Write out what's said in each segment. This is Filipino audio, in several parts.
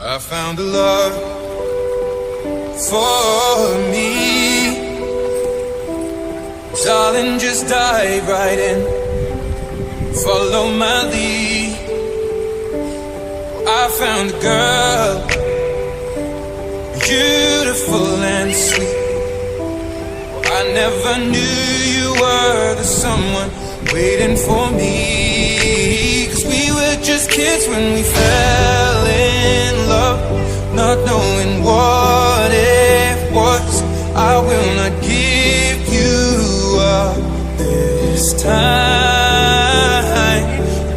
I found a love for me. Darling, just dive right in. Follow my lead. I found a girl, beautiful and sweet. I never knew you were the someone waiting for me. 'Cause we were just kids when we fell in love, not knowing what it was. I will not give you up this time.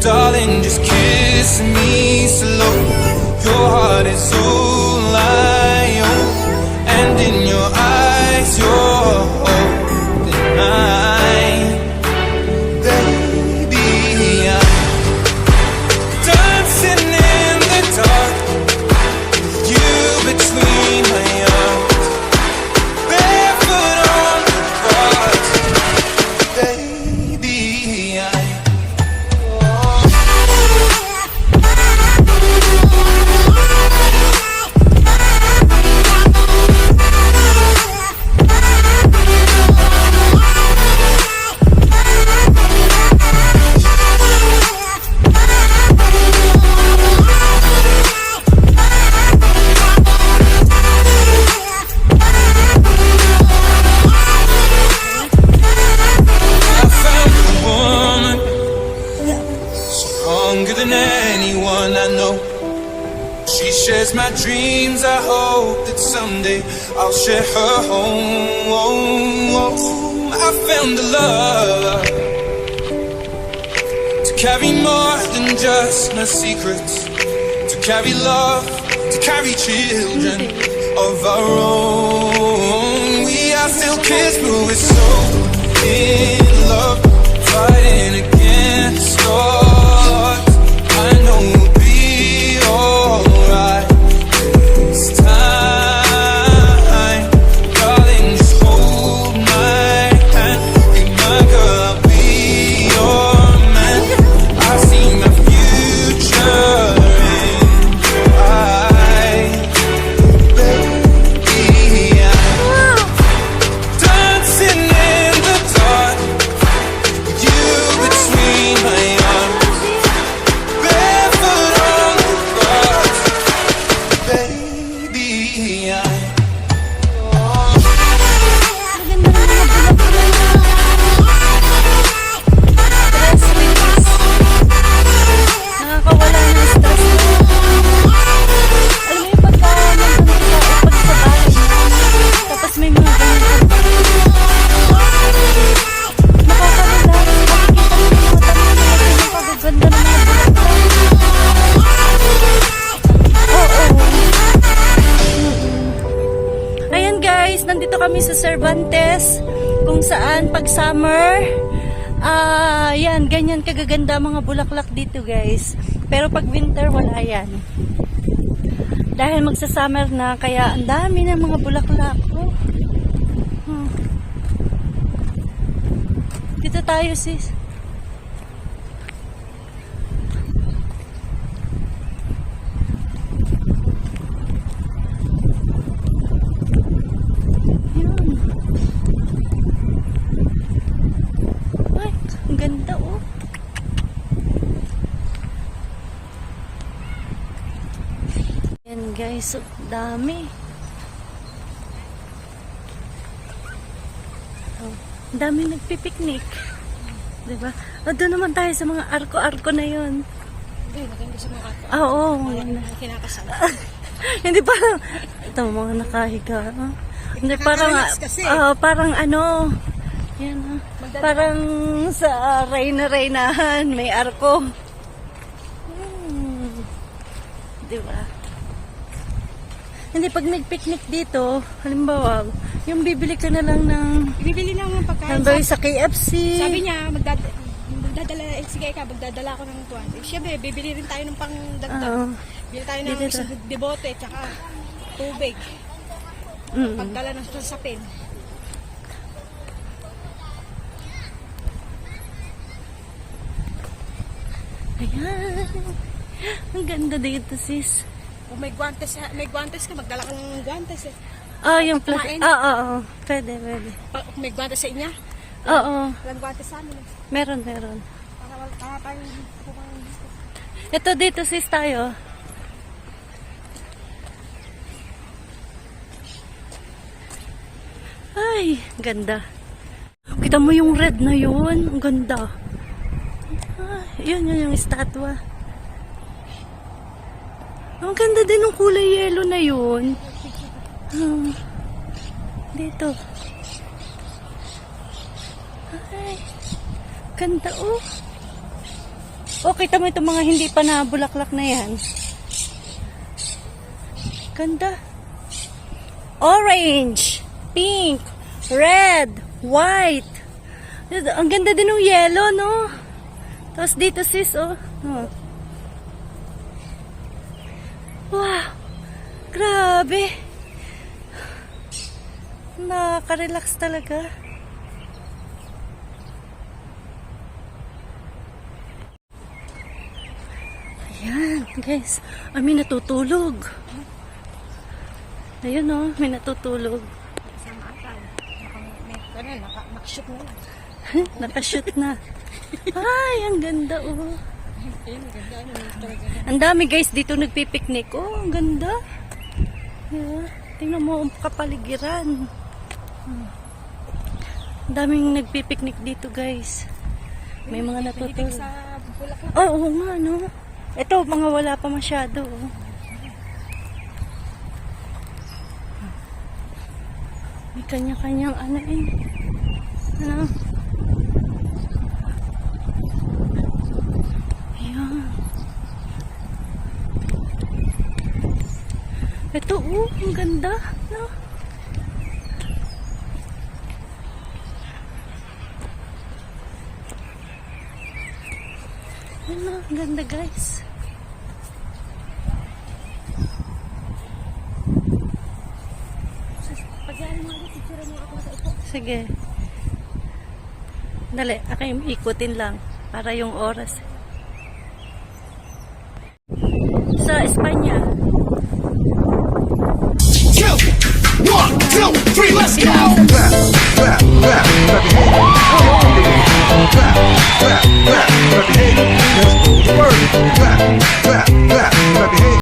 Darling, just kiss me slow. Your heart is all I own, and in your eyes you're holding mine. Baby, I'm dancing in the dark, you between my arms, barefoot on the grass. Baby, stronger than anyone I know. She shares my dreams. I hope that someday I'll share her home. I found a love to carry more than just my secrets, to carry love, to carry children of our own. We are still kids, but we're so in love, fighting against odds. I know we'll be alright this time. Darling, just hold my hand. Be my girl, I'll be your man. I see my future in your eyes. Baby, I'm dancing in the dark, you between my arms, barefoot on the grass. Baby, Nakakawala ng stress mo. Alam mo yung pagka nandun ka pag sa bahay mo, tapos may mga ganyan ka. Nakakalala. Makikita mo yung mga tanong na yung pagaganda ng mga bulaklak. Oo. Ayan guys, nandito kami sa Cervantes, kung saan pag summer, yan, ganyan kagaganda mga bulaklak dito guys. Pero pag winter, wala yan. Dahil magsa-summer na, kaya ang dami ng mga bulaklak. Oh. Dito tayo sis. Yan. Ay, ang ganda oh. Yan guys, oh, dami. Oh, dami nagpipiknik. Diba? O, doon naman tayo sa mga arko-arko na yun. Hindi, maganda sa mga ato. Oo, maganda. Kinakasal. Hindi parang, ito mga nakahiga. Oh. Hindi parang, Nakakaranas kasi. parang ano, yan parang sa Reyna-Reynahan, may arko. Diba? Hindi, pag nag-picnic dito, halimbawa, yung bibili ka na lang ng, Bibili lang ng pagkain. halimbawa sa KFC. Sabi niya, magdadala, sige ka, magdadala ako ng tuwan. Siyempre, bibili rin tayo ng pangdagdag. Oo. Bibili tayo ng Dito. debote, tsaka tubig. Pagdala ng sasapin. Ayan. Ang ganda dito, sis. Kung may guantes ka, magdala ka ng guantes eh. Yung Kumain? Oo. Pwede. Kung may guantes sa inyo, Oo. walang guantes sa amin eh. Meron. Para tayo kumang Ito dito sis tayo. Ay, ganda. Kita mo yung red na yun. Ang ganda. Yun yung estatwa. Ang ganda din ng kulay yellow na yun. Dito. Ay, ganda oh. Oh, kita mo itong mga hindi pa na bulaklak na yan. Ganda. Orange, pink, red, white. Ang ganda din ng yellow, no? Tapos dito sis, oh. Wow. Grabe. Nakaka-relax talaga. Ayan, guys. May natutulog. Ayun, oh. May natutulog. Sama ata. Nakashoot na lang. Nakashoot na. Ay, ang ganda, oh. Ayun, maganda. Talaga. Ang dami, guys, dito nagpipiknik. Oh, ang ganda. Yeah. Tingnan mo ang kapaligiran. Ang daming nagpipiknik dito, guys. May mga natutulog. Sa bulaklak. Oo nga, no? Ito, mga wala pa masyado. Oh. May kanya-kanyang ano eh. Ano? Ayan. Ito, ang ganda. No? Ano, ang ganda guys. Pag-aari mo ulit, picture mo ako sa ito. Sige. Dali, ako yung ikutin lang para yung oras. Sa Espanya. 2, 1, 2, 3, let's go! Clap, clap, clap, clap your hands. Clap, clap, clap, clap your hands. Let's go to work. Clap, clap, clap, clap your hands.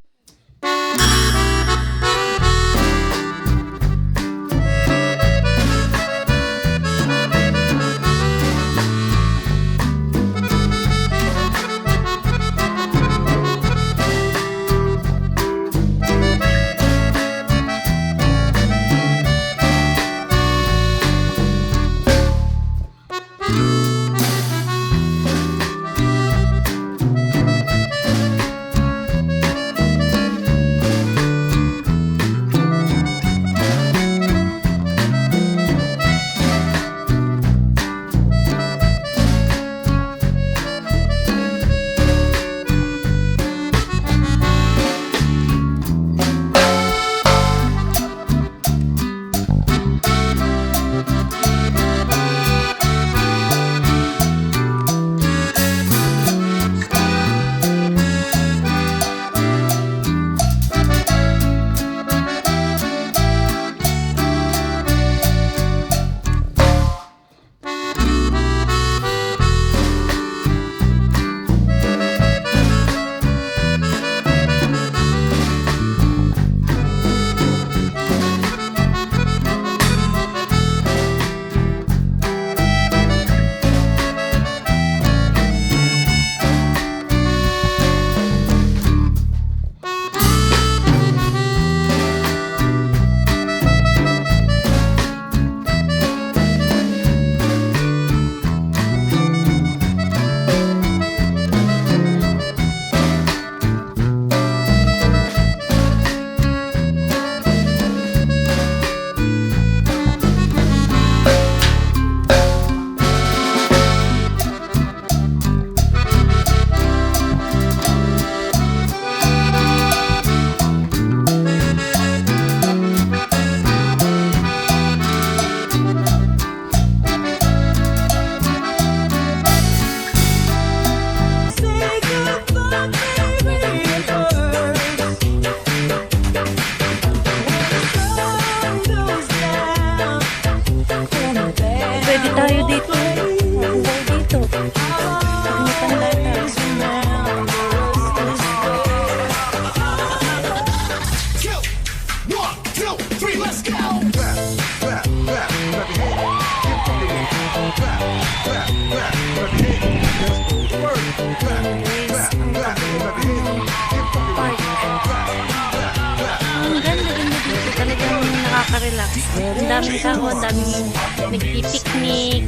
Ang daming tao, ang daming nagpipiknik,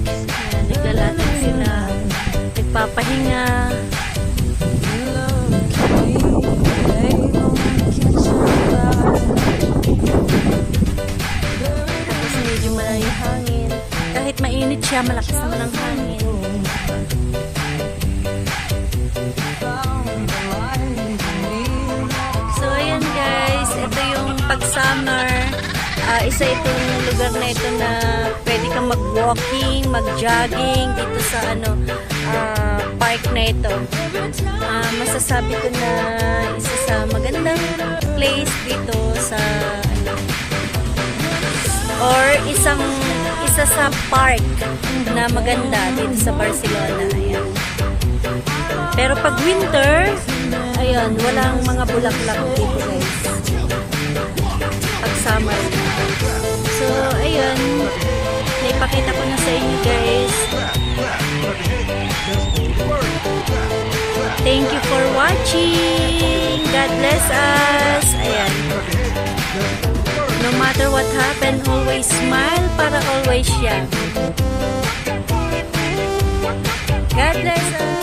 naglalakad sila, nagpapahinga. Tapos medyo malayo yung hangin. Kahit mainit siya, malakas naman ang hangin. So ayan guys, ito yung pag-summer. Isa itong lugar na ito na pwede kang mag-walking, mag-jogging dito sa park na ito. Masasabi ko na isa sa magandang place dito sa or isa sa park na maganda dito sa Barcelona. Ayan. Pero pag winter, ayun, walang mga bulaklak dito guys. Pag summer. So, ayun, naipakita ko na sa inyo guys. Thank you for watching. God bless us. Ayan. No matter what happen, always smile para always shine. God bless us.